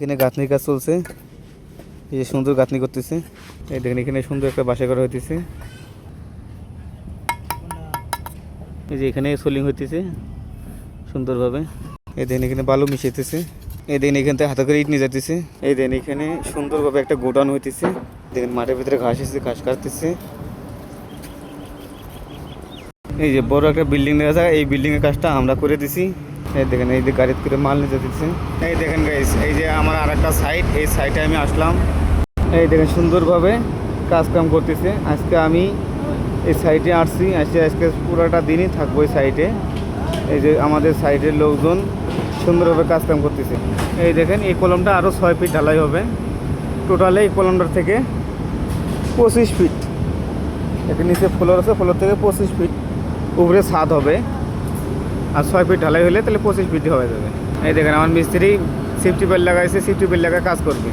এখানে গাঁথনির কাজ চলছে। এই যে সুন্দর গাঁথনি করতেছে। এই দেখেন এখানে সুন্দর একটা বাসা করা হইতেছে। এই যে এখানে সোলিং হইতেছে সুন্দরভাবে। এই দেখেন এখানে বালু মিশাইতেছে। এই দেখেন এখান থেকে হাতে করে ইট নিয়ে যাইতেছে। এই দেখেন এখানে সুন্দরভাবে একটা গোডাউন হইতেছে। দেখেন মাঠের ভিতরে ঘাস এসেছে, ঘাস কাটতেছে। এই যে বড় একটা বিল্ডিং দেখা যায়, এই বিল্ডিং এর কাজটা আমরা করে দিছি। এই দেখেন এই যে গাড়িতে করে মাল নিয়ে যেতেছে। এই দেখেন গাইস, এই যে আমার আরেকটা সাইট, এই সাইটে আমি আসলাম। এই দেখেন সুন্দরভাবে কাজ কাম করতেছে। আজকে আমি এই সাইটে আসছি, আজকে পুরোটা দিনই থাকবো এই সাইটে। এই যে আমাদের সাইটের লোকজন সুন্দরভাবে কাজ কাম করতেছে। এই দেখেন এই কলমটা আরও 6 ফিট ঢালাই হবে। টোটালে এই কলমটার থেকে 25 ফিট। এখানে নিচে ফ্লোর আছে, ফ্লোর থেকে 25 ফিট উপরে ছাদ হবে। আর 6 ফিট ঢালাই হলে তাহলে 25 ফিট হয়ে যাবে। এই দেখেন আমার মিস্ত্রি সেফটি বেল্ট লাগাইছে, সেফটি বেল্ট লাগায় কাজ করবে।